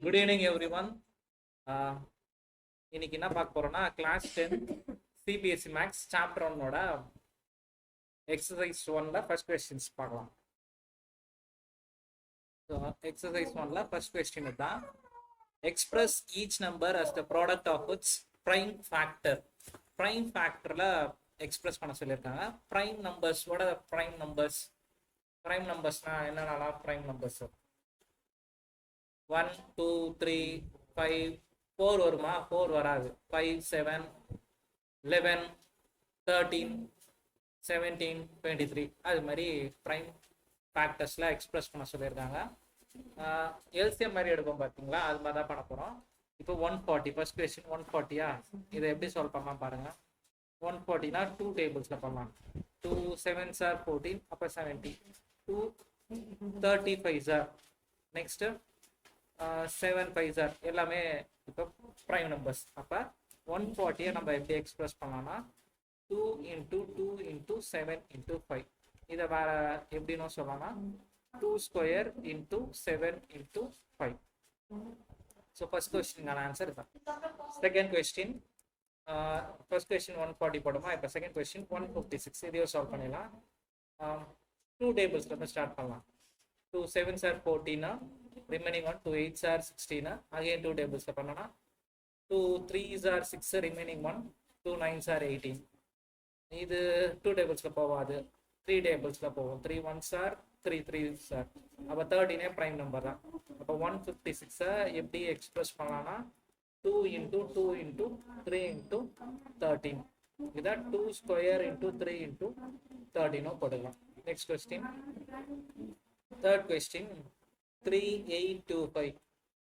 Good evening every one. இன்னைக்கு என்ன பார்க்க போறோம்னா கிளாஸ் 10 சிபிஎஸ்சி மேக்ஸ் சாப்டர் 1ஓட எக்ஸசைஸ் 1ல ஃபர்ஸ்ட் கொஸ்டின்ஸ் பார்க்கலாம். ஸோ எக்ஸசைஸ் 1ல ஃபர்ஸ்ட் கொஸ்டின் தான், express each number as the product of its prime factor. Prime ஃபேக்டர்ல எக்ஸ்பிரஸ் பண்ண சொல்லியிருக்காங்க. ப்ரைம் நம்பர்ஸோட ப்ரைம் நம்பர்ஸ்னா என்னென்னலாம் ப்ரைம் நம்பர்ஸ்? 1 2 3 5 4 வருமா? 4 வராது. 5 7 11 13 17 23 அது மாதிரி ப்ரைம் ஃபேக்டர்ஸில் எக்ஸ்பிரஸ் பண்ண சொல்லியிருக்காங்க. எல்சிஎம் மாதிரி எடுப்போம் பார்த்தீங்களா, அது மாதிரி தான் பண்ண போகிறோம். இப்போ 140 ஃபர்ஸ்ட் கொஸ்டின் 140யா, இதை எப்படி சால்வ் பண்ணலாம் பாருங்கள். 140னா 2 டேபிள்ஸில் பண்ணலாம். 2 7s are 14, அப்போ 70. 2 35s are next 7 5s are எல்லாமே இப்போ ப்ரைம் நம்பர்ஸ். அப்போ 140 நம்ம எப்படி எக்ஸ்பிரஸ் பண்ணலாம்னா 2 into 2 into 7 into 5. இதை வேற எப்படின்னு சொல்லலாம்னா 2 square into 7 into 5. So first கொஸ்டினுக்கான ஆன்சர் இதுதான். செகண்ட் கொஸ்டின், ஃபர்ஸ்ட் கொஸ்டின் 140 போடுமா, இப்போ செகண்ட் கொஸ்டின் 156. இதையும் சால்வ் பண்ணிடலாம். 2 டேபிள்ஸ்ல இருந்து ஸ்டார்ட் பண்ணலாம். 2 7s are 14, remaining 1 2 8s are 16. Again 2 டேபிள்ஸ்ல பண்ணோம்னா 2 3s are 6, remaining 1 2 9s are 18. இது 2 டேபிள்ஸ்ல போகாது, 3 டேபிள்ஸ்ல போகும். 3 1s are 3 3s are. அப்போ 13 ப்ரைம் நம்பர் தான். அப்போ 156 எப்படி எக்ஸ்பிரஸ் பண்ணலாம்னா 2 into 2 into 3 into 13. இதை 2 square into 3 into 13 போடலாம். Next question, third question 3825.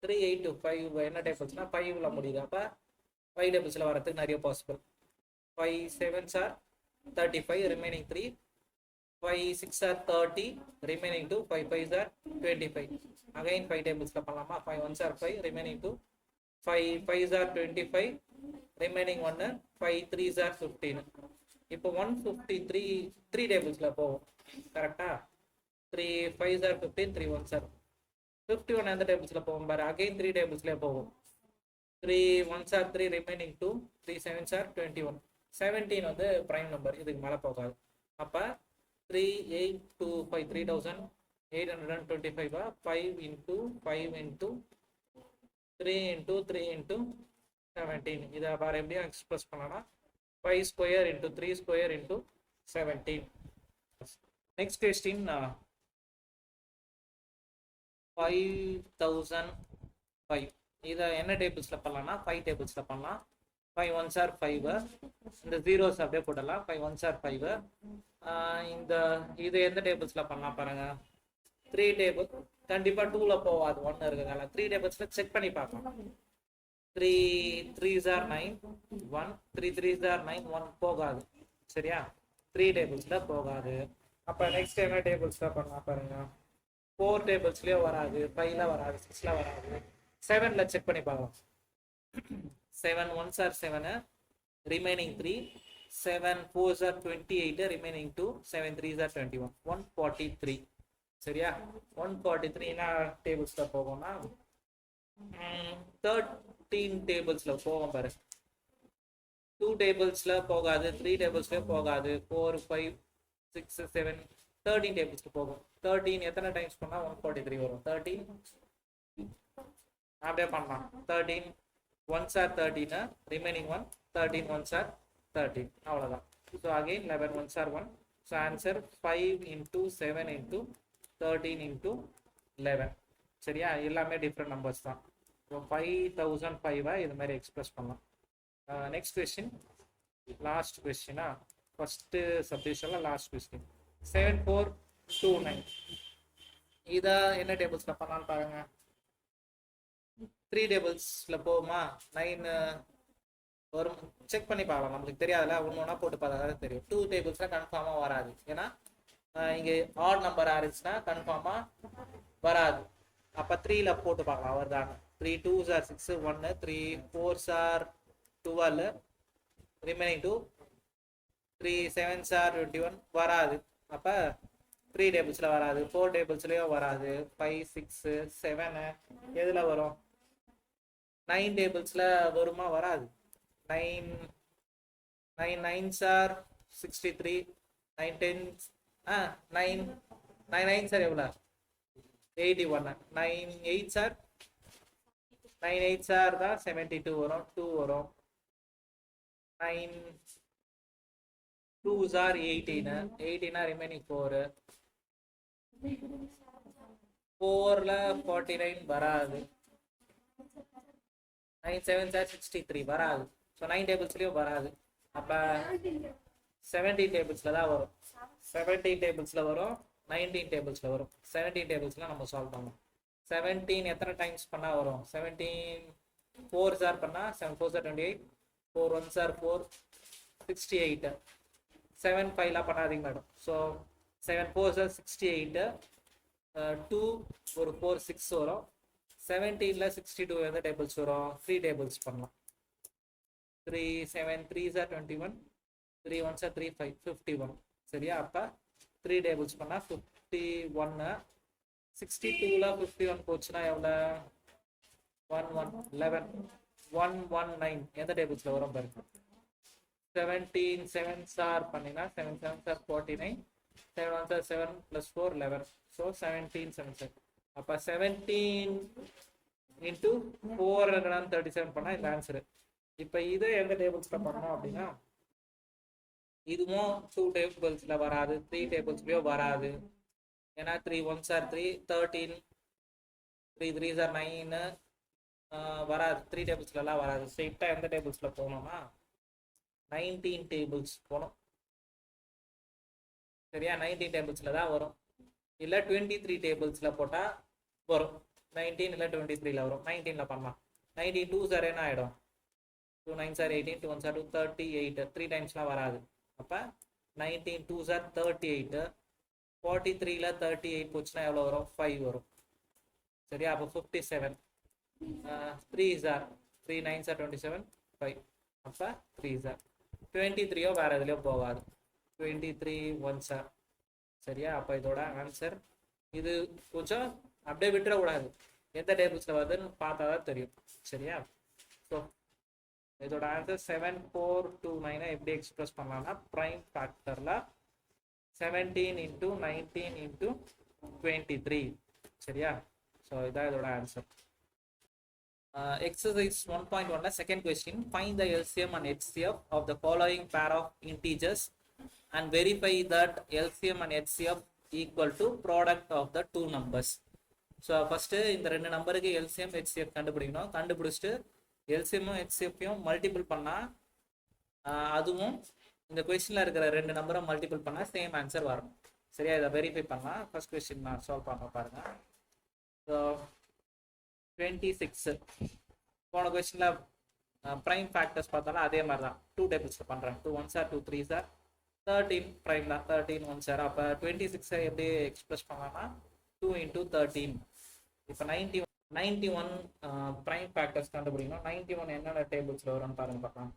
3825 என்ன டேபிள்ஸ்னா 5ல முடியுது. அப்போ 5 டேபிள்ஸில் வரதுக்கு நிறைய possible. 5 7s are 35, remaining 3. 5 6s are 30, remaining 2. 5 5s are 25. Again 5 டேபிள்ஸில் பண்ணலாமா? 5 1s are 5, remaining 2. 5 5s are 25, remaining 1. 5 3s are 15. இப்போ 153 3 டேபிள்ஸில் போகும். கரெக்டா? 3 5s are 15, 3 1s are 51. எந்த டேபிள்ஸில் போகும் பாரு, அகைன் 3 டேபிள்ஸ்லேயே போகும். 3 1s are 3, remaining 2. 3 7s are 21. 17 வந்து ப்ரைம் நம்பர், இதுக்கு மேலே போகாது. அப்போ 3 8 2 5 3825. 5 into 5 into 3 into 3 into 17. இதை வேறு எப்படியும் எக்ஸ்பிரஸ் பண்ணலாம் 5 square into 3 square into 17. Next question 5005. இதை என்ன டேபிள்ஸில் பண்ணலாம்னா 5 டேபிள்ஸில் பண்ணலாம். 5 1s are 5, இந்த ஜீரோஸ் அப்படியே போடலாம். 5 1s are 5. இந்த இது எந்த டேபிள்ஸில் பண்ணலாம் பாருங்க. 3 டேபிள் கண்டிப்பாக 2ல போகாது, 1 இருக்குதுனால 3 டேபிள்ஸில் செக் பண்ணி பார்க்கலாம். 3 3s are 9, 1 3 3s are 9, 1 போகாது. சரியா? 3 டேபிள்ஸில் போகாது. அப்போ நெக்ஸ்ட் என்ன டேபிள்ஸில் பண்ணலாம் பாருங்க. 4 டேபிள்ஸ்லேயே வராது, 5ல வராது, 6ல வராது. 7ல செக் பண்ணி பார்க்கலாம். 7 1s are 7, remaining 3. 7 4s are 28, remaining 2. 7 3s are 21. 143. சரியா? 143 டேபிள்ஸில் போகும்னா 13 டேபிள்ஸில் போகும் பாரு. 2 டேபிள்ஸில் போகாது, 3 டேபிள்ஸ்லேயே போகாது. 4 5 6 7 13 டேபிள்ஸ்க்கு போகும். 13 எத்தனை டைம்ஸ் பண்ணால் 143 வரும்? 13 அப்படியே பண்ணலாம். 13 1s are 13, remaining 1. 13 1s are 13. அவ்வளோதான். So again 11 1s are 1. So answer 5 into 7 into 13 into 11. சரியா? எல்லாமே டிஃப்ரெண்ட் நம்பர்ஸ் தான். ஸோ 5005 இது மாதிரி எக்ஸ்பிரஸ் பண்ணலாம். நெக்ஸ்ட் கொஸ்டின், லாஸ்ட் கொஸ்டினா, ஃபர்ஸ்ட் சப்டிவிஷனில் லாஸ்ட் கொஸ்டின் 7429. இதை என்ன டேபிள்ஸில் பண்ணலான்னு பாருங்க. 3 டேபிள்ஸில் போகுமா? 9 வரும், செக் பண்ணி பார்க்கலாம். நம்மளுக்கு தெரியாதுல்ல, ஒன்று ஒன்றா போட்டு பார்த்தா தான் தெரியும். 2 டேபிள்ஸ்லாம் கன்ஃபார்மாக வராது, ஏன்னா இங்கே ஆட் நம்பர் ஆரிச்சுன்னா கன்ஃபார்மாக வராது. அப்போ 3ல போட்டு பார்க்கலாம். அவர் தாங்க 3 2s are 6 1, 3 4s are 12, remaining 2. 3 7s are 21 வராது. அப்போ 3 டேபிள்ஸில் வராது, 4 டேபிள்ஸ்லேயும் வராது. 5 6 7 எதில் வரும்? 9 டேபிள்ஸில் வருமா? வராது. 9 9 9s are 63, 9 10s 9 9 9s are எவ்வளோ? 81. 9 8s are 9 8s are தான் 72 வரும், 2 வரும். 9 2s are 18, 18 ரிமைனிங் 4. 4ல 49 வராது. 9 7s are 63 வராது. ஸோ 9 டேபிள்ஸ்லேயும் வராது. அப்போ 17 டேபிள்ஸில் தான் வரும். 17 டேபிள்ஸில் வரும், 19 டேபிள்ஸில் வரும். 17 டேபிள்ஸில் நம்ம சால்வ் பண்ணலாம். 17 எத்தனை டைம்ஸ் பண்ணால் வரும்? 17 4s are பண்ணால் 7 4s are 28, 4 1s are 4, 68. 7 5லாம் பண்ணாதீங்க மேடம். ஸோ 7 4s are 68, 2 ஒரு 4 6 வரும். 17ல் 62 எந்த டேபிள்ஸ் வரும்? 3 டேபிள்ஸ் பண்ணலாம். 3 7 3s are 21, 3 1s are 3 5 51. சரியா? அப்போ 3 டேபிள்ஸ் பண்ணால் 51. 62ல் 51 போச்சுன்னா எவ்வளோ? 1 1 11 1 1 9 எந்த டேபிள்ஸில் வரும் பாருங்க. 17 7s are பண்ணினா 7 7s are 49, 7 1s are 7 plus 4 11. So 17 7 அப்போ 17 into 437 பண்ணால் இந்த ஆன்சரு. இப்போ இதை எந்த டேபிள்ஸில் பண்ணோம் அப்படின்னா, இதுவும் 2 டேபிள்ஸில் வராது, 3 டேபிள்ஸ்லேயும் வராது. ஏன்னா 3 1s are 3, 13, 3 3s are 9 வராது. 3 டேபிள்ஸ்லாம் வராது. ஸ்ட்ரெயிட்டாக எந்த டேபிள்ஸில் போகணும்னா 19 டேபிள்ஸ் போகணும். சரியா? 19 டேபிள்ஸில் தான் வரும். இல்லை 23 டேபிள்ஸில் போட்டால் வரும். 19 இல்லை 23ல் வரும். 19ல் பண்ணலாம். 19 2s are என்ன ஆகிடும்? 2 9s are 18, 2 1s are 2, 38. 3 டைம்ஸ்லாம் வராது. அப்போ 19 2s are 38. 43ல் 38 போச்சுன்னா எவ்வளோ வரும்? 5 வரும். சரியா? அப்போ 57. 3s are 3 9s are 27, 5. அப்போ 3s are 23யோ வேறு எதுலையோ போகாது. 23 1s are. சரியா? அப்போ இதோட ஆன்சர் இது. கொஞ்சம் அப்படியே விட்டுறக்கூடாது, எந்த டேபிள்ஸில் வருதுன்னு பார்த்தா தான் தெரியும். சரியா? ஸோ இதோட ஆன்சர் 7429 எப்படி எக்ஸ்பிரஸ் பண்ணலாம்னா, ப்ரைம் ஃபேக்டரில் 17 into 19 into 23. சரியா? ஸோ இதான் இதோட answer. Exercise 1.1 second question, find the LCM and HCF of the following pair of integers and verify that LCM and HCF equal to product of the two numbers. So first இந்த 2 நம்பருக்கு LCM HCF கண்டுபிடிக்கணும். கண்டுபிடிச்சிட்டு LCMம் HCFையும் multiple பண்ணால், அதுவும் இந்த கொஸ்டினில் இருக்கிற 2 நம்பரை மல்டிபிள் பண்ணால் சேம் ஆன்சர் வரும். சரியா? இதை வெரிஃபை பண்ணலாம். ஃபர்ஸ்ட் கொஸ்டின் நான் சால்வ் பண்ண பாருங்கள். ஸோ 26 போன கொஸ்டினில் ப்ரைம் ஃபேக்டர்ஸ் பார்த்தாலும் அதே மாதிரி தான் 2 டேபிள்ஸில் பண்ணுறேன். 2 1s are 2 3s are 13 prime தான். 13 1s are. அப்போ 26 எப்படி எக்ஸ்பிரஸ் பண்ணலாம்னா 2 into 13. இப்போ 91 ப்ரைம் ஃபேக்டர்ஸ் கண்டுபிடிக்கணும். 91 என்னென்ன டேபிள்ஸில் வரும்னு பாருங்க பார்க்கலாம்.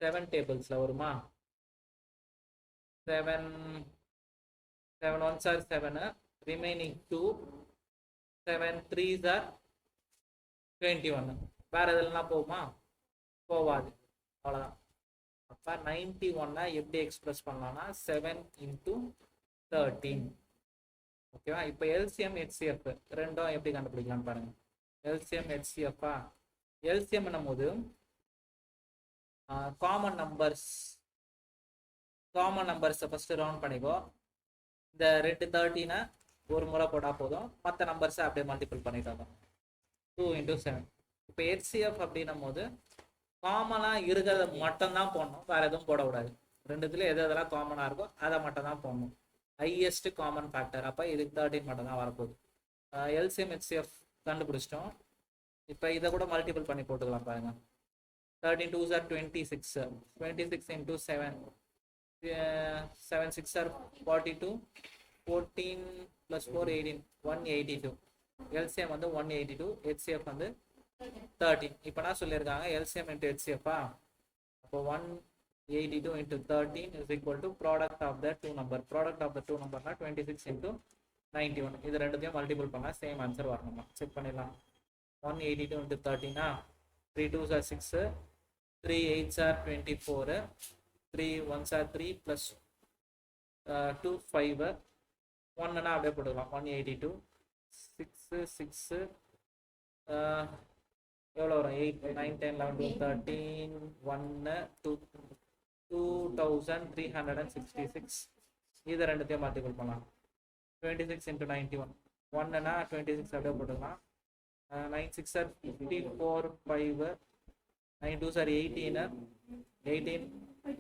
7 டேபிள்ஸில் வருமா? 7 1s are 7, remaining 2, 7 3s are 21. வேறு எதுலாம் போகுமா? போகாது. அவ்வளோதான். அப்போ 91 எப்படி எக்ஸ்பிரஸ் பண்ணலாம்னா 7 into 13. ஓகேவா? இப்போ LCM HCF ரெண்டும் எப்படி கண்டுபிடிக்கலாம்னு பாருங்க. LCM HCF LCM போது காமன் நம்பர்ஸை ஃபஸ்ட்டு ரவுண்ட் பண்ணிக்கோ. இந்த 2 13 ஒரு முறை போட்டால் போதும், மற்ற நம்பர்ஸை அப்படியே மல்டிபிள் பண்ணிட்டு 2 into 7. இப்போ HCF அப்படின்னும் போது காமனாக இருக்கிறத மட்டும்தான் போடணும், வேறு எதுவும் போடக்கூடாது. ரெண்டுத்துல எது எதெல்லாம் காமனாக இருக்கோ அதை மட்டும் தான் போடணும். Highest common factor. அப்போ இதுக்கு 13 மட்டும் தான் வரப்போகுது. LCM HCF கண்டுபிடிச்சிட்டோம். இப்போ இதை கூட மல்டிபிள் பண்ணி போட்டுக்கலாம் பாருங்க. 13 2s are 26, 26 into 7, 7 6 are 42, 14 plus 4 18, 182. LCM வந்து 182, HCF வந்து 13. இப்போ நான் சொல்லியிருக்காங்க LCM into HCF. அப்போ 182 into 13 is equal to product of the two number. Product of the two number 26 into 91. இது ரெண்டுத்தையும் மல்டிபிள் பண்ணால் சேம் ஆன்சர் வரணுமா? செக் பண்ணிடலாம். 182 into 13 3 2s are 6, 3 8s are 24, 3 1s are 3 plus 2 5, 1 அப்படியே போட்டுக்கலாம் 182 6 6 எவ்வளோ வரும் 8 9 10 11 13 1 2 2366. இது ரெண்டுத்தையும் மல்டிபிள் பண்ணலாம் 26 into 91 1னா 26 அப்படியே போட்டுக்கலாம் 9 6 are 54 5 9 2s are 18 18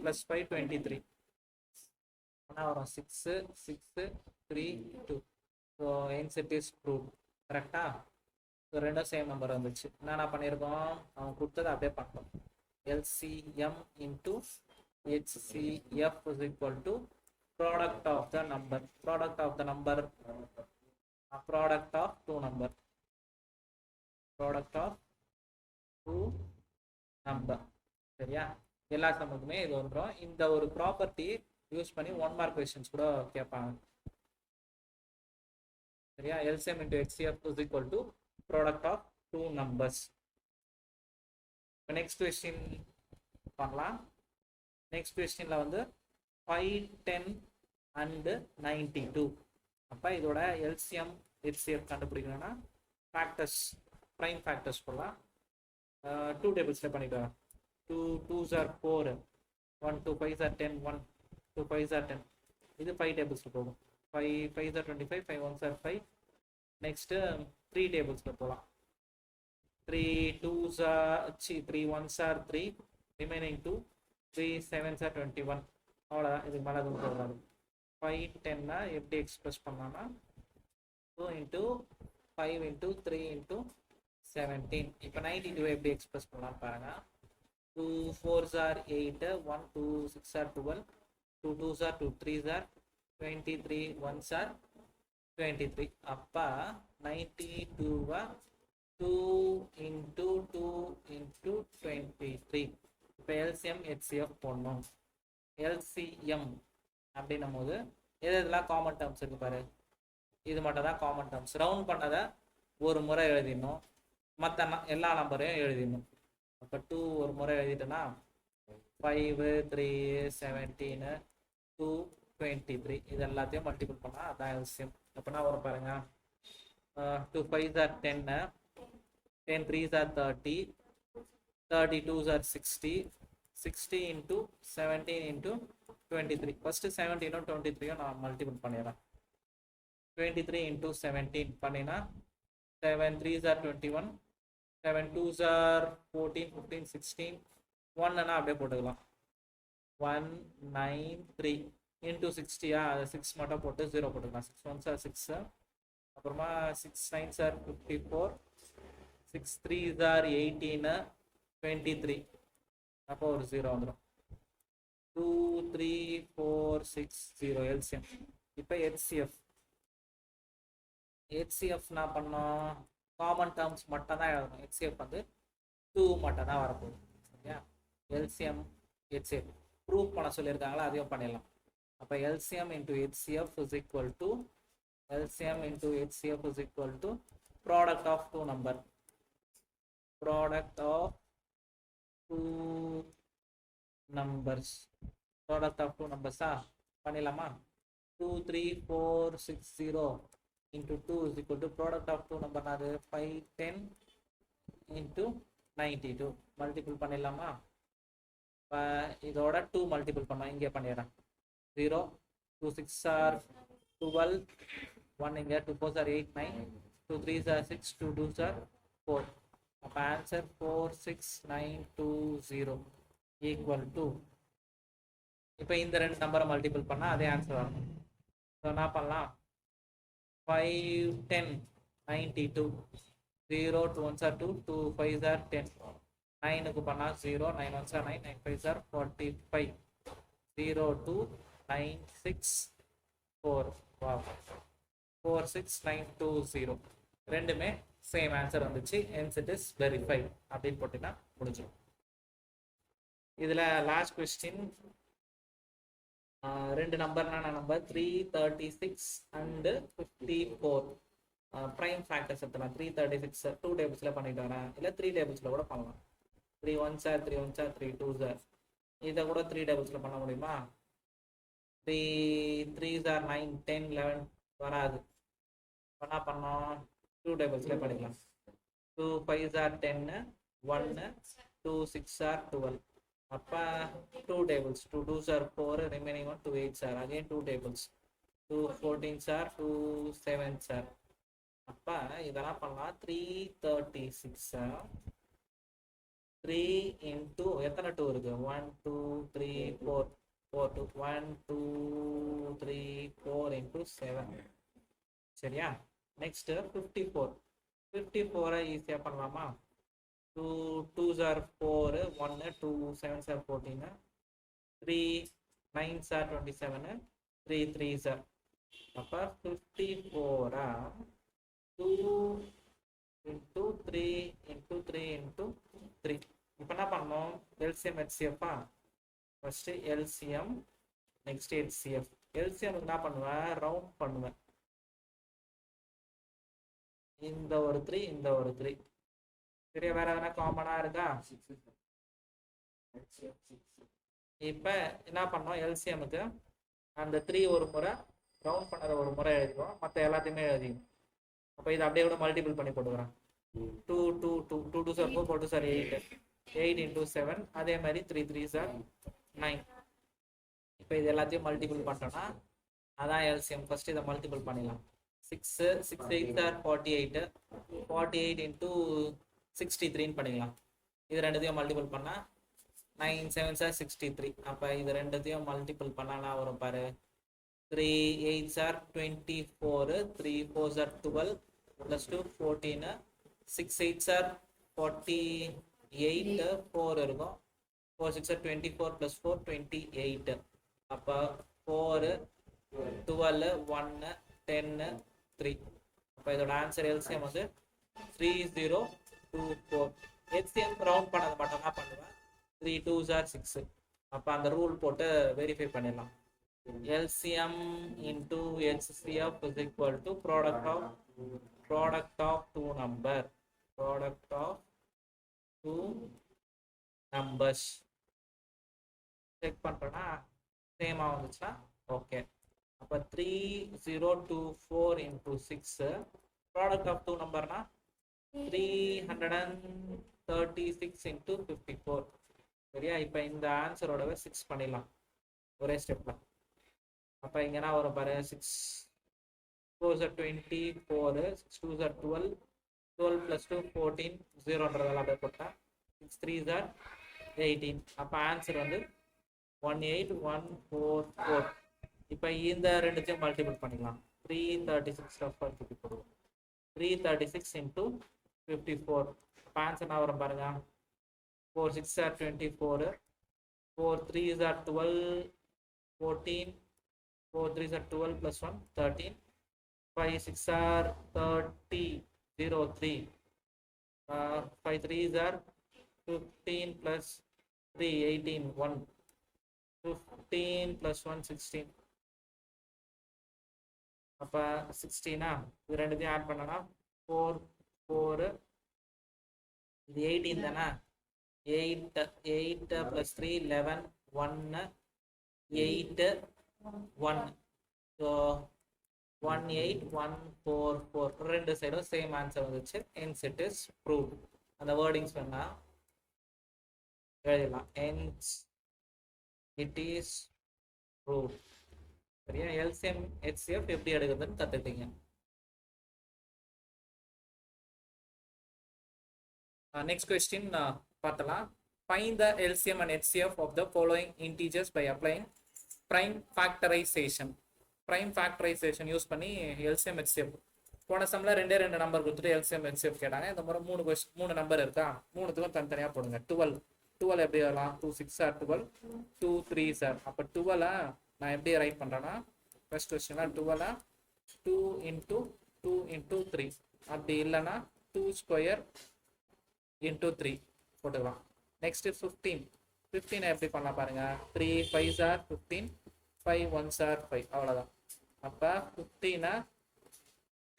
plus 5 23 ஆனால் வரும் 6 6 3 2. So hence it is proved. கரெக்டா? ஸோ ரெண்டும் சேம் நம்பர் வந்துச்சு. என்னென்ன பண்ணியிருக்கோம், அவன் கொடுத்ததை அப்படியே பண்ணோம். LCM into HCF is equal to product of the number. Product of the number, product of two number. Product of two number. சரியா? எல்லா சமத்துமே இது வந்துடும். இந்த ஒரு ப்ராப்பர்ட்டி யூஸ் பண்ணி 1 mark questions கூட கேட்பாங்க. சரியா? LCM into HCF is equal to product of two numbers. next question பண்ணலாம். next questionல வந்து 5 10 and 92. அப்ப இதோட LCM HCF கண்டுபிடிக்கணும்னா factors, prime factors போடலாம். 2 tablesல பண்ணிக்கலாம். 2 2s are 4, 1 2 5s are 10, 1 2 5s are 10. இது 5 tablesல போகும். 5 5s are 25, 5 1s are 5. next 3 tablesல போலாம். 3 2s are 3 1s are 3, remaining 2, 3 7s are 21. அவ்வளோதான், இதுக்கு மேலே எதுவும் போடாது. 5 10 எப்படி எக்ஸ்பிரஸ் பண்ணலாம்னா 2 into 5 into 3 into 17. இப்போ 92 எப்படி எக்ஸ்பிரஸ் பண்ணலாம் பாருங்க. 2 4s are 8, 1 2 6 are 12, 2 2s are 2 3s are 23, 1s are 23. அப்பா 92 2 into 2 into 23. இப்போ LCM HCF போடணும். LCM அப்படின்னும் போது இதெல்லாம் காமன் டேர்ம்ஸ் இருக்கு பாரு, இது மட்டும் தான் காமன் டேர்ம்ஸ். ரவுண்ட் பண்ணதை ஒரு முறை எழுதிடணும், மற்ற எல்லா நம்பரையும் எழுதிடணும். அப்போ 2 ஒரு முறை எழுதிட்டோன்னா 5 3 17 2 23 இது எல்லாத்தையும் மல்டிபிள் பண்ணால் அதான் LCM. அப்படின்னா வரும் பாருங்க. 2 5s are 10, 10 3s are 30, 32s are 60, 60 into 17 into 23. First 17 23 நான் மல்டிபிள் பண்ணிடுறேன். 23 into 17 பண்ணினா 7 3s are 21, 7 2s are 14 15 16, 1 அப்படியே போட்டுக்கலாம். 193 into 60 அது 6 மட்டும் போட்டு 0 போட்டுக்கலாம். 6 1s are 6, அப்புறமா 6 9s are 54, 6 3s are 18 23. அப்போ ஒரு 0 வந்துடும். 2 3 4 6 0 LCM. இப்போ HCF நான் பண்ணோம், காமன் டேர்ம்ஸ் மட்டும் தான் எழுதணும். HCF வந்து 2 மட்டும் தான் வரப்போகுது. சரியா? LCM HCF ப்ரூவ் பண்ண சொல்லியிருக்காங்களா, அதையும் பண்ணிடலாம். அப்போ LCM into HCF is equal to product of two number. Product of two numbers. Product of two numbers பண்ணிடலாமா? 2 3 4 6 0 into 2 is equal to product of two number அது 5 10 into 92. மல்டிபிள் பண்ணிடலாமா? இதோட 2 multiple பண்ணோம், இங்கே பண்ணிடுறேன். 0 2 6 are 12, 1 இங்கே 2 4s are 8 9, 2 3s are 6, 2 2s are 4. அப்போ answer 46920 equal to. இப்போ இந்த ரெண்டு நம்பரை மல்டிபிள் பண்ணால் அதே ஆன்சர் வரணும். ஸோ என்ன பண்ணலாம்? 5 10 92, 0 2 1s are 2, 2 5s are 10, 9க்கு பண்ணால் 0, 9 1s are 9, 9 5s are 45, 0 2 9 6 4. wow, 46920 ரெண்டுமே சேம் ஆன்சர் வந்துச்சு. hence it is verified அப்படின்னு போட்டிங்கன்னா முடிஞ்சிடும். இதில் லாஸ்ட் கொஸ்டின் ரெண்டு நம்பர்னா நம்பர் 336 and 54. ப்ரைம் ஃபேக்டர்ஸ் எடுத்துலாம் 336 2 டேபிள்ஸில் பண்ணிட்டு வரேன், இல்லை 3 டேபிள்ஸில் கூட பண்ணலாம். 3 1s 3 1s 3 2s, இதை கூட 3 டேபிள்ஸில் பண்ண முடியுமா? 3 3s 9 10 11 வராது. என்ன பண்ணோம்? 2 டேபிள்ஸ்லேயே பண்ணிக்கலாம். 2 5s 10 1 2 6s 12. அப்போ 2 tables, 2 2s 4, remaining one 2 8s again 2 tables, 2 14s 2 7s. அப்போ இதெல்லாம் பண்ணலாம். 336 3 into எத்தனை 2 இருக்கு? 1 2 3 4 4 2 1 2 3 4 into 7. சரியா? நெக்ஸ்ட் 54. 54 ஈஸியாக பண்ணலாமா? 2 2s 4, 1 2 7s 14, 3 9s 27, 3 3s. அப்போ 54 2 into 3 into 3 into 3. இப்போ என்ன பண்ணோம்? LCM HCF. First LCM, next HCF. LCM என்ன பண்ணுவேன்? ரவுண்ட் பண்ணுவேன். இந்த ஒரு 3 இந்த ஒரு 3. சரியா? வேற எதனா காமனா இருக்கா? இப்ப என்ன பண்ணோம்? எல்சிஎம்க்கு அந்த 3 ஒரு முறை, ரவுண்ட் பண்ணத ஒரு முறை எழுதிடுவோம், மற்ற எல்லாத்தையுமே எழுதிடும். அப்போ இதை அப்படியே கூட மல்டிபிள் பண்ணி போட்டுக்கிறேன். 2 2 2 2 2 சார் 4 4 சார் 8 8 into 7. அதே மாதிரி 3 3 சார் 9. இப்போ இது எல்லாத்தையும் மல்டிபிள் பண்ணிட்டோம்னா அதான் எல்சிஎம். ஃபர்ஸ்ட் இதை மல்டிபிள் பண்ணிடலாம். 6 6 8 சார் 48 48 into 63 பண்ணிக்கலாம். இது ரெண்டுத்தையும் மல்டிபிள் பண்ணால் 9 7 சார் 63. அப்போ இது ரெண்டுத்தையும் மல்டிபிள் பண்ணானா வரும் பாரு. 3 8 சார் 24, 3 4 சார் 12 plus 2 14, 6 8 சார் 48 4 இருக்கும், 4 6 சார் 24 plus 4 28. அப்போ 4 12 1 10 3. அப்போ இதோட ஆன்சர் எல்சிஎம் வந்து 3024. எல்சிஎம் ரவுண்ட் பண்ணது மட்டும் தான் பண்ணுவேன். 3 2s 6. அப்போ அந்த ரூல் போட்டு வெரிஃபை பண்ணிடலாம். LCM into HCF is equal to product of two numbers. Product of two numbers. Check பண்றேன்னா சேமா வந்துச்சுன்னா ஓகே. அப்போ 3024 into 6 ப்ராடக்ட் ஆஃப் டூ நம்பர்னா 336 into 54. சரியா? இப்போ இந்த ஆன்சரோடவே 6 பண்ணிடலாம் ஒரே ஸ்டெப்ல. அப்போ இங்கன்னா வரும் பாரு. 6 4s 24, 6 2s 12, 12 plus 2 14, 0ன்றதெல்லாம் அப்படியே போட்டா 6 3s 18. அப்போ ஆன்சர் வந்து 18144. இப்போ இந்த ரெண்டுத்தையும் மல்டிபிள் பண்ணிக்கலாம். 336 திருப்பி போடுவோம். 336 into 54. இப்போ ஆன்சர் என்ன வரும் பாருங்க. 4 6s 24, 4 3s 12, 14, 4 3s 12 plus 1 13, 5 6 are 30 0 3, 5 3s 15 plus 3 18 1, 15 plus 1 16. அப்போ 16 இது ரெண்டுத்தையும் ஆட் பண்ணனா 4 4, இது 18 தானே. 8 plus 3 11 1 8 1. ஸோ 18144. ரெண்டு சைடும் சேம் ஆன்சர் வந்துச்சு. hence it is proved. அந்த வேர்டிங்ஸ் வேணா எழுதலாம். hence it is proved. சரியா? LCM HCF எப்படி எடுக்கிறதுன்னு கற்றுக்கிட்டீங்க. நெக்ஸ்ட் கொஸ்டின் பார்த்தலாம். Find the LCM and HCF of the following integers by applying prime factorization. prime factorization use பண்ணி LCM HCF. போன சம்ல ரெண்டே நம்பர் கொடுத்துட்டு LCM HCF கேட்டாங்க. இந்த முறை 3 நம்பர் இருக்கா, மூணுத்துக்கும் தனித்தனியாக போடுங்க. 12 எப்படி வரலாம்? 2 6 are 12, 2 3s are. அப்போ 12 நான் எப்படி ரைட் பண்ணுறேன்னா, ஃபர்ஸ்ட் கொஸ்டினா 12 2 into 2 into 3. அப்படி இல்லைன்னா 2 square into 3 போட்டுக்கலாம். நெக்ஸ்ட் 15 எப்படி பண்ணலாம் பாருங்க. 3 5s are 15, 5 1s are 5. அவ்வளோதான். அப்போ 15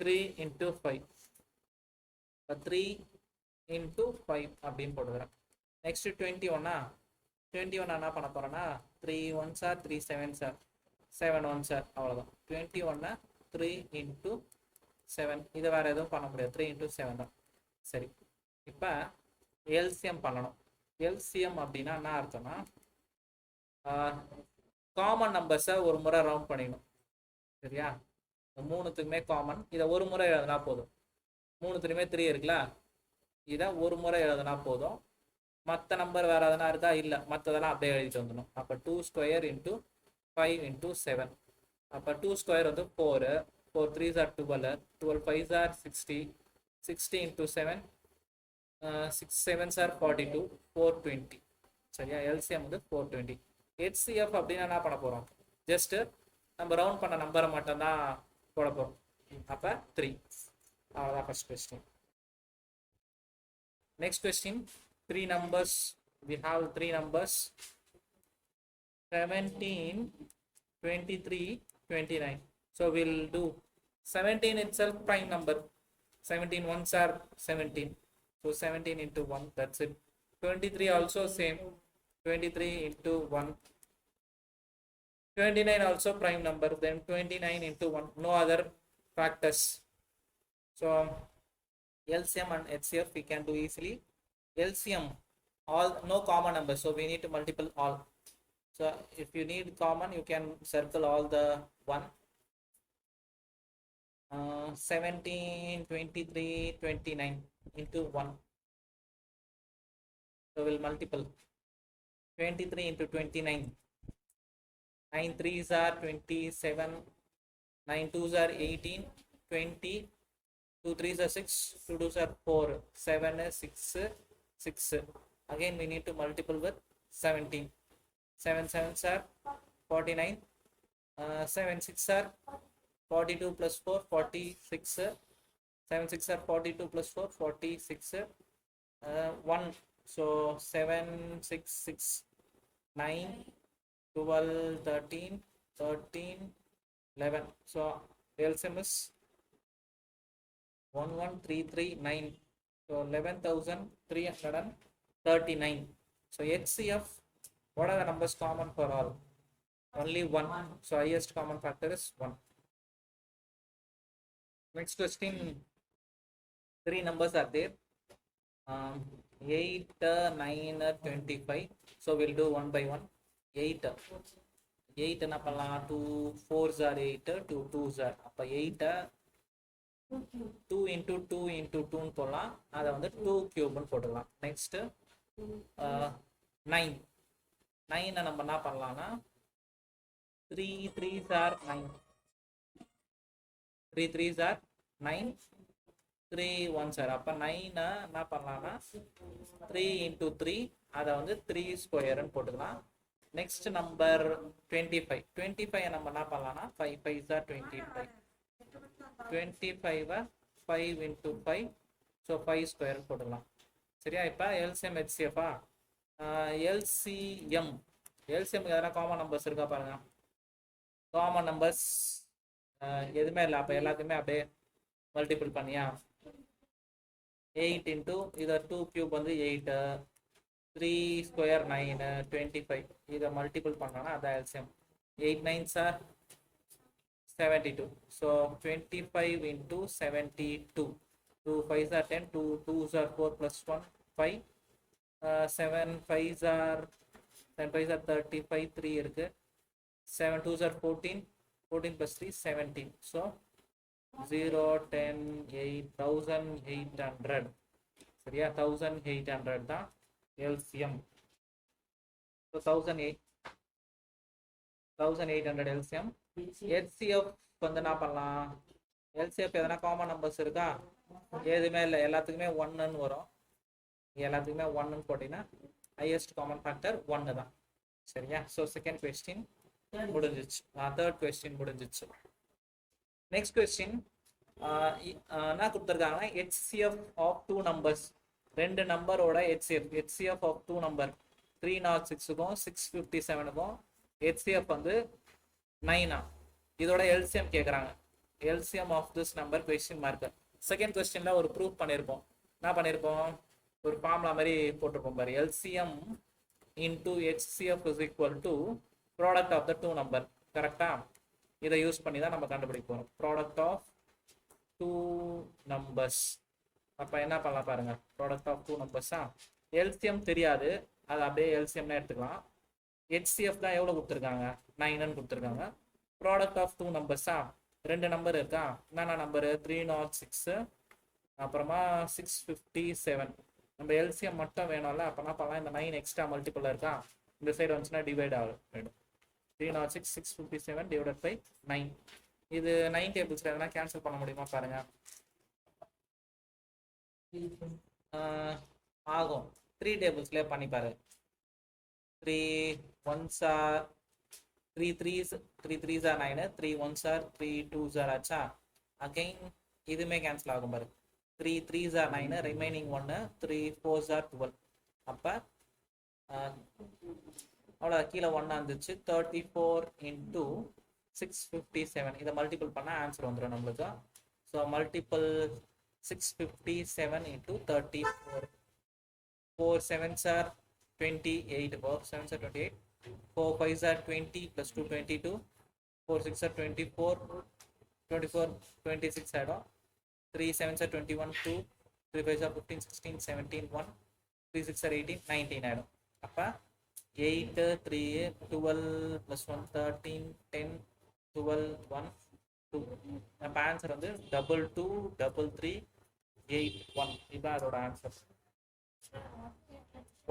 3 into 5. இப்போ 3 into 5 அப்படின்னு போட்டுக்கிறேன். நெக்ஸ்ட் 21. 21 என்ன பண்ண போறேன்னா 3 1s are 3 7s are 7 1s are அவ்வளோதான். 21 3 into 7. இதை வேற எதுவும் பண்ண முடியாது. 3 into 7 தான். சரி, இப்போ எல்சிஎம் பண்ணணும். எல்சிஎம் அப்படின்னா என்ன அர்த்தம்னா காமன் நம்பர்ஸை ஒரு முறை ரவுண்ட் பண்ணிடணும். சரியா? மூணுத்துக்குமே காமன். இதை ஒரு முறை எழுதுனா போதும். மூணுத்துலையுமே 3 இருக்குல்ல, இதை ஒரு முறை எழுதுனா போதும். மற்ற நம்பர் வேறு எதனா இருக்கா? இல்லை, மற்றதெல்லாம் அப்படியே எழுதிட்டு வந்துடணும். அப்போ 2 square into 5 into 7. அப்போ 2 square வந்து 4, 4 3s are 12, 12 5s are 60, 60 into 7, 6 7s are 42, 420. சரியா? எல்சிஎம் வந்து 420. ஹெச்சிஎஃப் அப்படின்னா என்ன பண்ண போகிறோம்? ஜஸ்ட்டு நம்ம ரவுண்ட் பண்ண நம்பரை மட்டும்தான் போட போகிறோம். அப்போ 3. அவ்வளோதான் first question. Next question, 3 numbers. We have 3 numbers: 17, 23, 29. So we'll do 17 itself prime number. 17 ones are 17. So 17 into 1, that's it. 23 also same. 23 into 1. 29 also prime number. Then 29 into 1. No other factors. So LCM and HCF we can do easily. LCM, all no common numbers, so we need to multiple all. So if you need common, you can circle all the 1. 17, 23, 29 into 1. So we'll multiple 23 into 29. 9 3s are 27, 9 2s are 18, 20, 2 3s are 6, 2 2s are 4, 7 is 6, 6. Again we need to multiple with 17. 7 7s are 49, 7 6 are 42 plus 4 46, 7 6 are 42 plus 4 46, 1. So 7 6 6 9 12 13 13 11. So LCM is 11339. So 11,339. So HCF, what are the numbers common for all? Only 1. So highest common factor is 1. Next question, 3 numbers are there. 8 9 25. So we'll do 1 by 1. 8 என்ன பண்ணலாம்? 2 4s are 8, 2 2s are. அப்போ 8 2 into 2 into 2ன்னு போடலாம். அதை வந்து 2 cube போட்டுக்கலாம். Next 9 நம்ம என்ன பண்ணலாம்னா 3 3s are 9, 3 3s are 9, 3 1s are. அப்போ 9 என்ன பண்ணலாம்னா 3 into 3, அதை வந்து 3 ஸ்கொயர்னு போட்டுக்கலாம். Next number 25. 25 நம்ம என்ன பண்ணலாம்னா 5 5s are 25, 25 5 into 5, so 5 square போட்டுக்கலாம். சரியா? இப்போ எல்சிஎம் ஹெச்சிஎஃபா? எல்சிஎம் எதனா காமன் நம்பர்ஸ் இருக்கா பாருங்க. காமன் நம்பர்ஸ் எதுவுமே இல்லை. அப்போ எல்லாத்தையுமே அப்படியே மல்டிபிள் பண்ணியா 8 into இதை 2 கியூப் வந்து 8, 3 ஸ்கொயர் 9, 25. இதை மல்டிபிள் பண்ணோன்னா அதான் LCM. 8 9s are 72. So 25 into 72. 2 5s are 10, 2 2s are 4 plus 1 5, 7 5s are 10 5s are 35, 3 இருக்கு. 7 2s are 14, 14 plus 3 17. So 0 10 8 1800. சரியா? 1800 தான் LCM. So 1800 LCM. HCF வந்து என்ன பண்ணலாம்? LCF எதனா காமன் நம்பர்ஸ் இருக்கா? எதுவுமே இல்லை. எல்லாத்துக்குமே 1ன்னு வரும். எல்லாத்துக்குமே 1ன்னு போட்டீங்கன்னா ஹையஸ்ட் காமன் ஃபேக்டர் 1 தான். சரியா? ஸோ செகண்ட் கொஸ்டின் முடிஞ்சிச்சு. தேர்ட் கொஸ்டின் முடிஞ்சிச்சு. நெக்ஸ்ட் கொஸ்டின் என்ன கொடுத்துருக்காங்கன்னா HCF ஆஃப் 2 நம்பர்ஸ். 2 நம்பரோட HCF ஆஃப் 2 நம்பர் 306க்கும் 657க்கும் HCF வந்து 9. இதோட LCM கேட்குறாங்க. LCM of this number question mark. Second கொஸ்டின்ல ஒரு ப்ரூஃப் பண்ணியிருப்போம். என்ன பண்ணியிருப்போம், ஒரு ஃபார்முலா மாதிரி போட்டிருப்போம் பாரு. LCM into HCF is equal to product of the two number. கரெக்டா? இதை யூஸ் பண்ணி தான் நம்ம கண்டுபிடிக்க போறோம். Product of two numbers. அப்போ என்ன பண்ணலாம் பாருங்க, ப்ராடக்ட் ஆஃப் டூ நம்பர்ஸா. LCM தெரியாது, அது அப்படியே LCMனா எடுத்துக்கலாம். HCF தான் எவ்வளோ கொடுத்துருக்காங்க, 9ன்னு கொடுத்துருக்காங்க. ப்ராடக்ட் ஆஃப் டூ நம்பர்ஸா, ரெண்டு நம்பர் இருக்கா. என்னென்ன நம்பரு, 306 அப்புறமா 657. நம்ம LCM மட்டும் வேணும்ல, அப்போ என்ன பண்ணலாம், இந்த 9 எக்ஸ்ட்ரா மல்டிபிள் இருக்கா, இந்த சைடு வந்துச்சுன்னா டிவைட் ஆகும். 306 657 டிவைடட் பை 9. இது 9 டேபிள்ஸ்ல எதனா கேன்சல் பண்ண முடியுமா பாருங்க. ஆகும். 3 டேபிள்ஸ்லேயே பண்ணி பாரு. 3 1s are 3 3s 3 3s are 9, 3 1s are 3 2s are ஆச்சா. அகைன் இதுமே கேன்சல் ஆகும் பாரு. 3 3s are 9, remaining 1, 3 4s are 12. அப்போ அவ்வளோ கீழே 1 வந்துச்சு. 34 into 657. இதை மல்டிபிள் பண்ணால் ஆன்சர் வந்துடும் நம்மளுக்கு. So multiple 657 into 34. 4 7s are 28. 4 7s are 28. 4 5s are 20 plus 2 22. 4 6 are 24. 24 26 ஆகிடும். 3 7s are 21 2. 3 5s are 15 16 17 1. 3 6 are 18 19 ஆகிடும். அப்போ 8 3 12 plus 1 13 10 12 1 2. அப்போ ஆன்சர் வந்து 2 2 3 3 8 1. இதுதான் அதோட ஆன்சர்.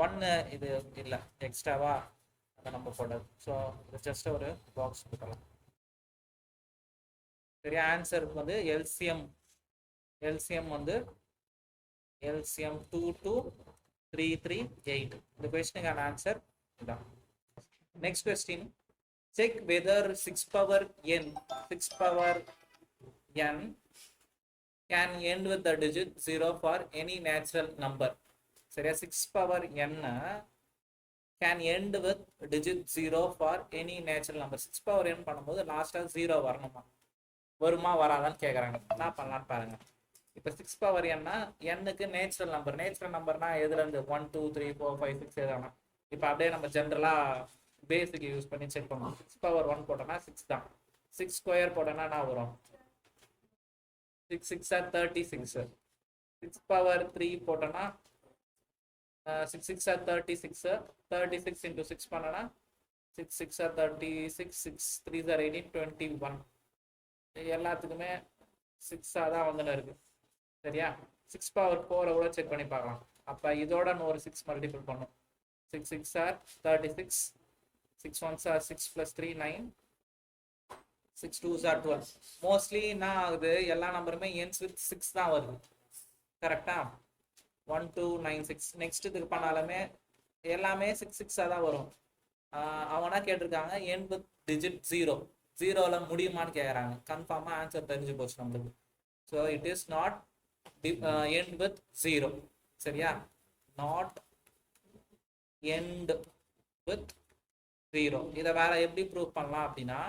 1 இது இல்லை, எக்ஸ்ட்ராவா அதை நம்ம போடுறது. ஸோ இது ஜஸ்ட் ஒரு பாக்ஸ் போட்டலாம். சரி, ஆன்சர் வந்து எல்சிஎம் வந்து LCM 22338. இந்த கொஸ்டினுக்கான ஆன்சர் இதான். Next question, check weather 6 power n can end with the digit 0 for any natural number. சரியா, 6 power n can end with digit 0 for any natural number. 6 power n பண்ணும்போது லாஸ்ட்டாக 0 வரணுமா, வருமா வராதான்னு கேட்குறாங்க. என்ன பண்ணலான்னு பாருங்க. இப்போ 6 power n-னா n-க்கு நேச்சுரல் நம்பர்னா எதுலேருந்து 1 2 3 4 5 6 எதுனா. இப்போ அப்படியே நம்ம ஜென்ரலாக பேஸுக்கு யூஸ் பண்ணி செக் பண்ணுவோம். 6 power 1 போட்டோம்னா 6 தான். 6 ஸ்கொயர் போட்டோம்னா என்ன வரும், 6 6 are 36. 6 power 3 போட்டோம்னா 6 6 are 36. 36 into 6 பண்ணனா 6 6 are 36. 6 3s are 18 21. எல்லாத்துக்குமே 6 தான் வந்துன்னு இருக்கு. சரியா, 6 power 4 கூட செக் பண்ணி பார்க்கலாம். அப்போ இதோட ஒரு 6 மல்டிபிள் பண்ணும். 6 6 are 36. 6 1s are 6 plus 3 9. 6 2s are 12. Mostly என்ன ஆகுது, எல்லா நம்பருமே ends with 6 தான் வருது. கரெக்டா, 1 2 9 6. நெக்ஸ்ட் இதுக்கு பண்ணாலுமே எல்லாமே 6 6 தான் வரும். அவனா கேட்டிருக்காங்க end with digit 0. 0ல முடியுமான்னு கேட்குறாங்க. கன்ஃபார்மாக ஆன்சர் தெரிஞ்சு போச்சு நம்மளுக்கு. So it is not end with 0. சரியா, நாட் end with 0. இதை வேற எப்படி ப்ரூவ் பண்ணலாம் அப்படின்னா,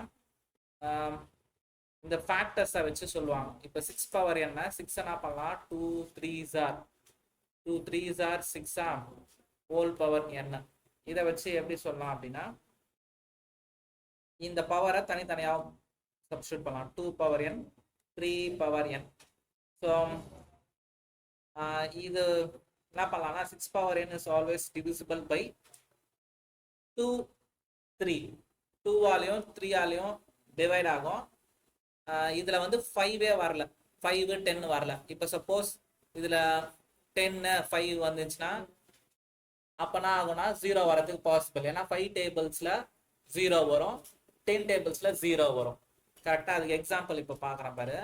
இந்த ஃபேக்டர்ஸை வச்சு சொல்லுவாங்க. இப்போ 6 power n 6 என்ன பண்ணலாம், 2 3s are 6 whole power n. இதை வச்சு எப்படி சொல்லலாம் அப்படின்னா, இந்த பவரை தனித்தனியாக சப்ஸ்டியூட் பண்ணலாம். 2 power n 3 power n. So இது என்ன பண்ணலாம்னா, 6 power n is always divisible by 2 3. 2ஆலையும் 3ஆலையும் divide ஆகும். இதில் வந்து 5 வரல, 5 10 வரல. இப்போ சப்போஸ் இதில் 10 5 வந்துச்சுன்னா அப்போனா ஆகும்னா 0 வரதுக்கு பாசிபிள். ஏன்னா 5 டேபிள்ஸில் 0 வரும், 10 டேபிள்ஸில் 0 வரும். கரெக்டாக அதுக்கு எக்ஸாம்பிள் இப்போ பார்க்குறேன் பாரு.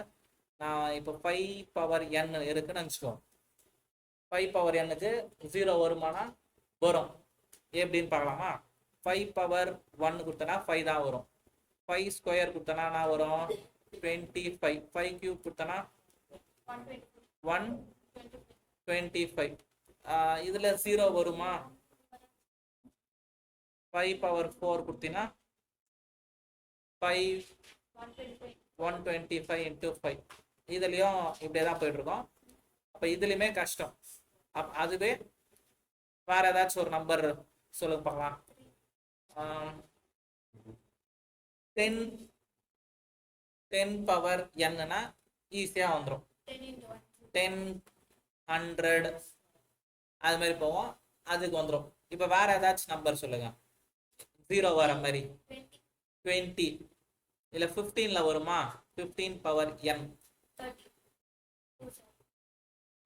நான் இப்போ 5 power n இருக்குன்னு நினச்சிக்கோ. 5 power n-க்கு 0 வருமானா வரும். எப்படின்னு பார்க்கலாமா. 5 power 1 கொடுத்தனா 5 தான் வரும். 5 ஸ்கொயர் கொடுத்தனா என்ன வரும், 25. 5 கியூப் கொடுத்தனா 125. இதில் 0 வருமா. 5 power 4 கொடுத்தீங்கன்னா 5 125 into 5. இதுலயும் இப்படியே தான் போயிட்டு இருக்கோம். அப்ப இதுலயுமே கஷ்டம். அதுவே வேற ஏதாச்சும் ஒரு நம்பர் சொல்லுங்க பார்க்கலாம். 10 பவர் என்னன்னா ஈஸியா வந்துடும். 10 100 அது மாதிரி போவோம், அதுக்கு வந்துடும். இப்ப வேற ஏதாச்சும் நம்பர் சொல்லுங்க 0 வர மாதிரி. 20 இல்ல 15ல வருமா? 15 பவர் n.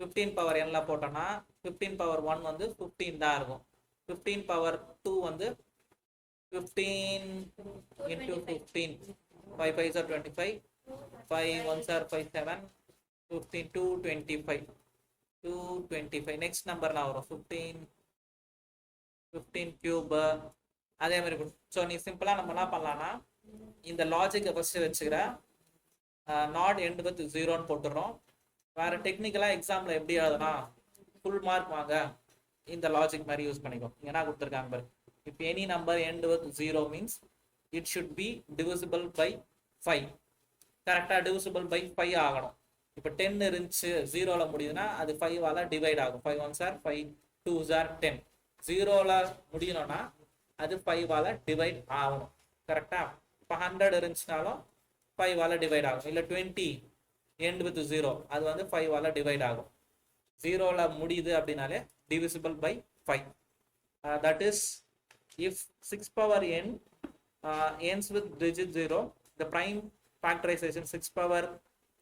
15 பவர் nல போட்டோம்னா 15 பவர் 1 வந்து 15 தான் இருக்கும். 15 பவர் 2 வந்து 15 into 15. 5 5s are 25. 5 1s are 5 7. 15 225. 225. Next number நான் வரும் 15 கியூப். அதே மாதிரி ஸோ நீ சிம்பிளா நம்ம என்ன பண்ணலாம்னா இந்த லாஜிக்கை ஃபர்ஸ்ட் வச்சுக்கிற, நாட் எண்ட் வித் 0ன்னு போட்டுறோம். வேற டெக்னிக்கலா எக்ஸாம்ல எப்படி எழுதுனா ஃபுல் மார்க் வாங்க இந்த லாஜிக் மாதிரி யூஸ் பண்ணிக்கோ. என்ன கொடுத்துருக்காங்க பாரு. If any number end with 0 means it should be divisible by 5. கரெக்டா டிவிசிபிள் பை 5 ஆகணும். இப்போ 10 இருந்துச்சு 0ல முடியுதுன்னா அது 5ஆல டிவைட் ஆகும். 5 1s are 5 2s are 10. 0ல முடியணும்னா அது 5ஆல டிவைட் ஆகணும். கரெக்டா? இப்போ 100 இருந்துச்சுனாலும் 5ஆல டிவைட் ஆகும். இல்லை 20 end with 0 அது வந்து 5ஆல டிவைட் ஆகும். 0ல முடியுது அப்படின்னாலே divisible by 5. That is if 6 power n ends with digit 0, the prime factorization 6 power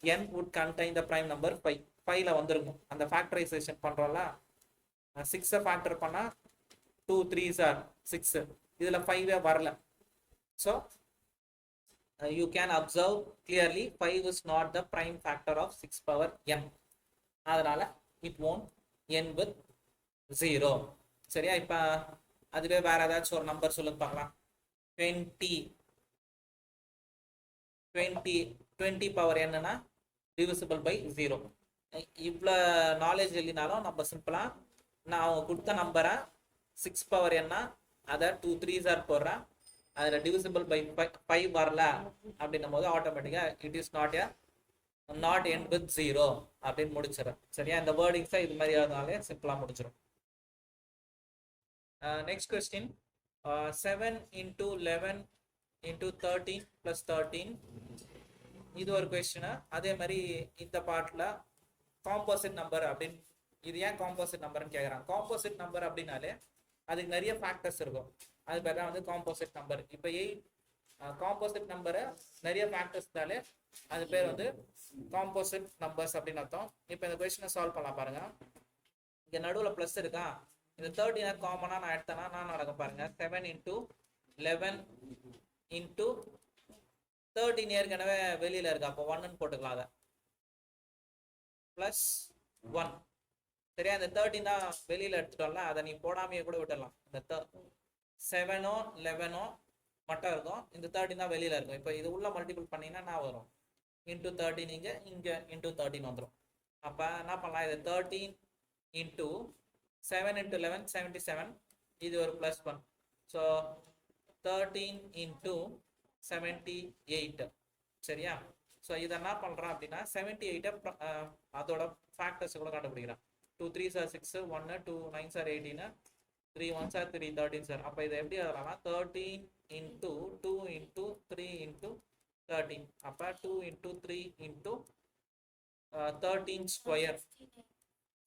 n would contain the prime number 5. 5ல வந்துருக்கும். அந்த factorization பண்றோம்ல, 6 ஃபேக்டர் பண்ணா 2 3s are 6. இதுல 5 வரல. So you can observe clearly 5 is not the prime factor of 6 power n. அதனால it won't end with 0. சரியா? இப்ப அதுவே வேற ஏதாச்சும் ஒரு நம்பர் சொல்லுங்க பார்க்கலாம். 20 பவர் என்னன்னா divisible by 0. இவ்வளோ நாலேஜ் இல்லைனாலும் நம்ம சிம்பிளா நான் அவங்க கொடுத்த நம்பரை 6 பவர் என்ன அதை 2 3s are போடுறேன். அதுல divisible by 5 வரல அப்படின்னும் போது ஆட்டோமேட்டிக்கா it is not end with 0 அப்படின்னு முடிச்சிடும். சரியா? இந்த வேர்டிங்ஸை இது மாதிரி இருந்தாலே சிம்பிளா முடிச்சிடும். Next question, 7 into 11 into 13 plus 13. இது ஒரு கொஸ்டின். அதே மாதிரி இந்த பார்ட்ல காம்போசிட் நம்பர் அப்படின்னு, இது ஏன் காம்போசிட் நம்பர்னு கேட்குறாங்க. காம்போசிட் நம்பர் அப்படின்னாலே அதுக்கு நிறைய ஃபேக்டர்ஸ் இருக்கும். அது பேர் தான் வந்து காம்போசிட் நம்பர். இப்போ 8 காம்போசிட் நம்பரை நிறைய ஃபேக்டர்ஸ்னாலே அது பேர் வந்து காம்போசிட் நம்பர்ஸ் அப்படின்னு அர்த்தம். இப்போ இந்த கொஸ்டினை சால்வ் பண்ணலாம் பாருங்க. இங்க நடுவில் ப்ளஸ் இருக்கா, இந்த 13 காமனா நான் எடுத்தேன்னா நான் நடக்கும் பாருங்க. 7 into 11 into 13 ஏற்கனவே வெளியில இருக்கு, அப்போ 1ன்னு போட்டுக்கலாம். அதை பிளஸ் 1. சரியா? இந்த 13 தான் வெளியில எடுத்துட்டோம்ல, அதை நீ போடாமையே கூட விட்டுடலாம். இந்த 7ஓ 11ஓ மட்டும் இருக்கும், இந்த 13 தான் வெளியில இருக்கும். இப்போ இது உள்ள மல்டிபிள் பண்ணீங்கன்னா நான் வரும் இன்டூ 13, இங்க இன்டூ 13 வந்துடும். அப்ப என்ன பண்ணலாம், இது 13 into 7 into 11 77. இது ஒரு பிளஸ் 1. So 13 into 78. சரியா? ஸோ இதை என்ன பண்றான் அப்படின்னா 78 அதோட ஃபேக்டர்ஸ் கூட கண்டுபிடிக்கிறான். 2 3s are 6, 1 2 9s are 18, 3 1s are 3 13 sir. அப்போ இதை எப்படி எழுதலாம்னா 13 into 2 into 3 into 13. அப்போ 2 into 3 into 13 ஸ்கொயர்.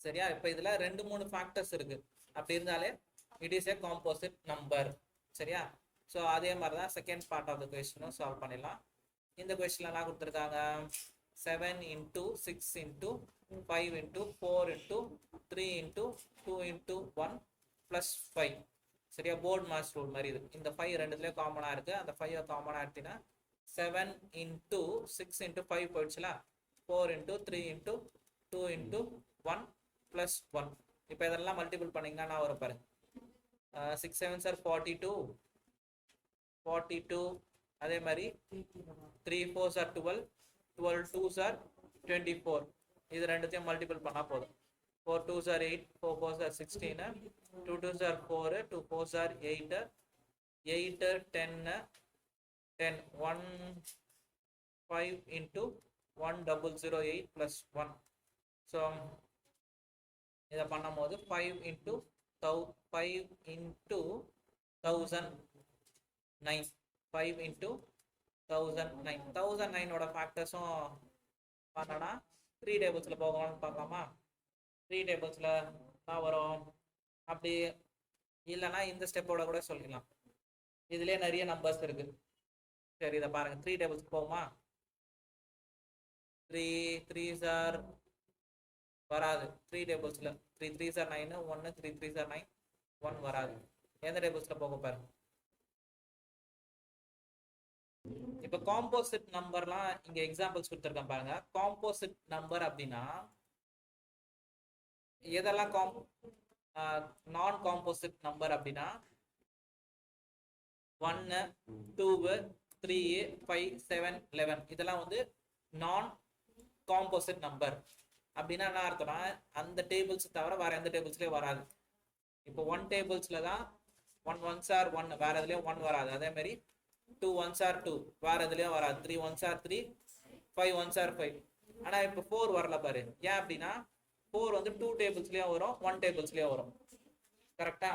சரியா? இப்போ இதுல 2-3 ஃபேக்டர்ஸ் இருக்கு. அப்படி இருந்தாலே it is a composite number. சரியா? ஸோ அதே மாதிரி தான் செகண்ட் பார்ட் ஆஃப் த கொஸ்டினும் சால்வ் பண்ணிடலாம். இந்த கொஸ்டின்ல என்ன கொடுத்துருக்காங்க, 7 into 6 into 5 into 4 into 3 into 2 into 1 plus 5. சரியா? போர்ட் மாஸ் ரூல் மாதிரி இது. இந்த 5 ரெண்டுத்துலயும் காமனா இருக்கு. அந்த 5 காமனா எடுத்தீங்கன்னா 7 into 6 into 5 போயிடுச்சுல, 4 into 3 into 2 into 1 plus 1. இப்போ இதெல்லாம் மல்டிபிள் பண்ணீங்கன்னா நான் வரும் பாருங்க. 6 7s are 42. அதே மாதிரி 3 4s are 12, 12 2s are 24. இது ரெண்டுத்தையும் மல்டிபிள் பண்ணா போதும். 4 2s are 8, 4 4s are 16, 2 2s are 4, 2 4s are 8, 8 10 10 1 5 into 1008 plus 1. So இதை பண்ணும்போது 5 into 1009 5 into 1009 1009ஓட ஃபேக்டர்ஸும் பண்ணோன்னா 3 டேபிள்ஸில் போகணும்னு பார்க்கலாமா? 3 டேபிள்ஸில் தான் வரும். அப்படி இல்லைன்னா இந்த ஸ்டெப்போட கூட சொல்லிக்கலாம். இதுலேயே நிறைய நம்பர்ஸ் இருக்கு. சரி, இதை பாருங்க. 3 டேபிள்ஸ் போகுமா? 3 3s are வராது. 3 டேபிள்ஸில் 3 3s are 9 1 3 3s are 9 1 வராது. எந்த டேபிள்ஸில் போக பாருங்க. இப்போ காம்போசிட் நம்பர்லாம் இங்க எக்ஸாம்பிள்ஸ் கொடுத்துருக்கேன் பாருங்க. காம்போசிட் நம்பர் அப்படின்னா எதெல்லாம் நான் காம்போசிட் நம்பர் அப்படின்னா 1 2 3 5 7 11 இதெல்லாம் வந்து நான் காம்போசிட் நம்பர். அப்படின்னா என்ன அர்த்தம்னா அந்த டேபிள்ஸ் தவிர வேற எந்த டேபிள்ஸ்லயும் வராது. இப்போ 1 டேபிள்ஸ்ல தான் 1 1s are 1, வேற எதுலயும் 1 வராது. அதே மாதிரி 2 1s are 2, வேற எதுலயும் வராது. 3 1s are 3, 5 1s are 5. ஆனா இப்போ 4 வரல பாரு. ஏன் அப்படின்னா 4 வந்து 2 டேபிள்ஸ்லயும் வரும், 1 டேபிள்ஸ்லயும் வரும். கரெக்டா?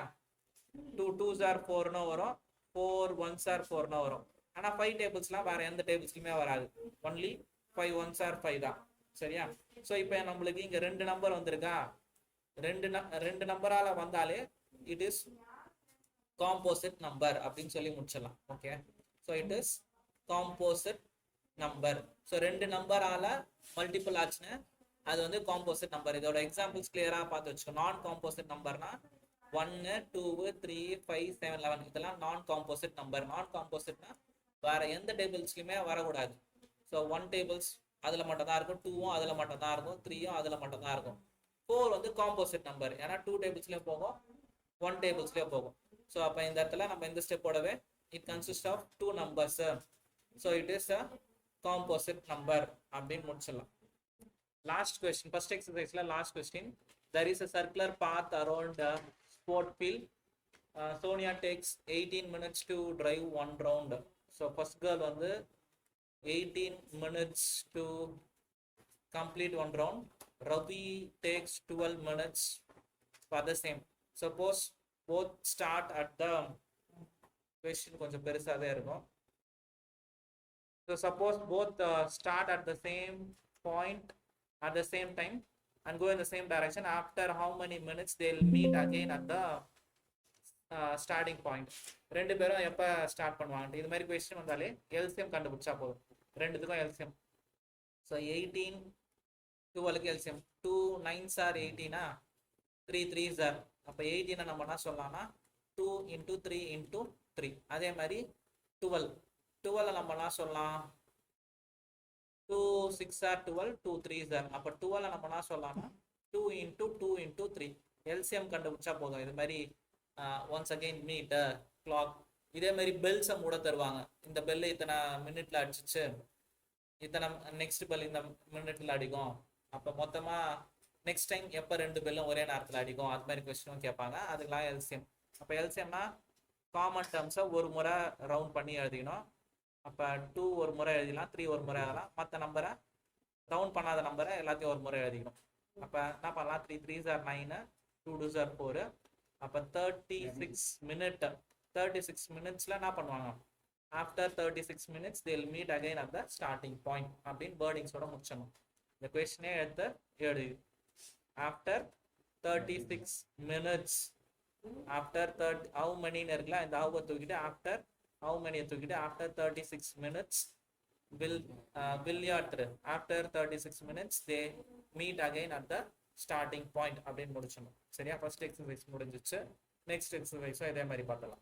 2 2s are 4னு வரும், 4 1s are 4னு வரும். ஆனா 5 டேபிள்ஸ்லாம் வேற எந்த டேபிள்ஸ்லயுமே வராது. ஒன்லி 5 1s are 5 தான். சரியா? ஸோ இப்போ நம்மளுக்கு இங்க 2 நம்பர் வந்திருக்கா? ரெண்டு நம்பரால வந்தாலே இட் இஸ் காம்போசிட் நம்பர் அப்படின்னு சொல்லி முடிச்சிடலாம். Okay, so it is composite number. So 2 நம்பரால மல்டிபிள் ஆச்சுன்னு அது வந்து காம்போசிட் நம்பர். இதோட எக்ஸாம்பிள்ஸ் கிளியரா பார்த்து வச்சுக்கோ. நான் காம்போசிட் நம்பர்னா 1 2 3 5 7 11 இதெல்லாம் நான் காம்போசிட் நம்பர். நான் காம்போசிட்னா வேற எந்த டேபிள்ஸ்லயுமே வரக்கூடாது. ஸோ 1 டேபிள்ஸ் அதுல மட்டும் தான் இருக்கும், 2ம் அதுல மட்டும் தான் இருக்கும், 3ம் அதுல மட்டும் தான் இருக்கும். 4 வந்து காம்போசிட் நம்பர். ஏன்னா 2 டேபிள்ஸ்லயும் போகும், 1 டேபிள்ஸ்லயும் போகும். ஸோ அப்போ இந்த இடத்துல நம்ம இந்த ஸ்டெப்போடவே it consist of 2 numbers. So it is a composite number அப்படின்னு முடிச்சிடலாம். லாஸ்ட் கொஸ்டின், ஃபர்ஸ்ட் எக்ஸசைஸ்ல last question. There is a circular path around a sport field. Sonia takes 18 minutes to drive 1 round. So first girl வந்து 18 minutes to complete 1 round. Ravi takes 12 minutes for the same. Suppose both start at the question கொஞ்சம் பெருசாவே இருக்கும். So suppose both start at the same point at the same time and go in the same direction. After how many minutes they'll meet again at the starting point? ரெண்டு பேரும் எப்ப start பண்ணுவாங்க? இது மாதிரி question வந்தாலே LCM கண்டுபிடிச்சா போதும். ரெண்டுத்துக்கும் எல்சிஎம். ஸோ 18 12க்கு LCM 2 9s are 18, 3 3s are. அப்போ 18 நம்ம என்ன சொல்லலாம்னா 2 into 3 into 3. அதே மாதிரி 12 நம்ம என்ன சொல்லலாம்? 2 6 are 12, 2 3s are. அப்போ 12 நம்ம என்ன சொல்லலாம்னா 2 into 2 into 3. எல்சிஎம் கண்டுபிடிச்சா போதும். இது மாதிரி ஒன்ஸ் அகெயின் மீட் கிளாக். இதே மாதிரி பெல்ஸை மூட தருவாங்க. இந்த பெல் இத்தனை மினிட்ல அடிச்சிச்சு, இத்தனை நெக்ஸ்ட் பெல் இந்த மினிட்ல அடிக்கும். அப்போ மொத்தமா நெக்ஸ்ட் டைம் எப்போ 2 பெல்லும் ஒரே நேரத்தில் அடிக்கும், அது மாதிரி கொஸ்டினும் கேட்பாங்க. அதுக்கெல்லாம் எல்சிஎம். அப்போ எல்சிஎம்னா காமன் டேர்ம்ஸை ஒரு முறை ரவுண்ட் பண்ணி எழுதிக்கணும். அப்போ 2 ஒரு முறை எழுதிக்கலாம், 3 ஒரு முறை எழுதலாம். மற்ற நம்பரை ரவுண்ட் பண்ணாத நம்பரை எல்லாத்தையும் ஒரு முறை எழுதிக்கணும். அப்போ என்ன பண்ணலாம்? 3 3s are 9, 2 2s are 4. அப்போ 36 மினிட்ஸ்ல என்ன பண்ணுவாங்க? After 36 minutes they'll meet again at the starting point அப்படின்னு வேர்டிங்ஸோட முடிச்சணும். இந்த கொஸ்டினே எடுத்து எழுதி after 36 minutes after 30 how many இருக்குல்ல, இந்த ஹவுவை தூக்கிட்டு ஆஃப்டர் how many தூக்கிட்டு after 36 minutes will after 36 minutes they meet again at the starting point அப்படின்னு முடிச்சணும். சரியா? ஃபர்ஸ்ட் எக்ஸசைஸ் முடிஞ்சிச்சு. நெக்ஸ்ட் எக்ஸசைஸும் இதே மாதிரி பார்க்கலாம்.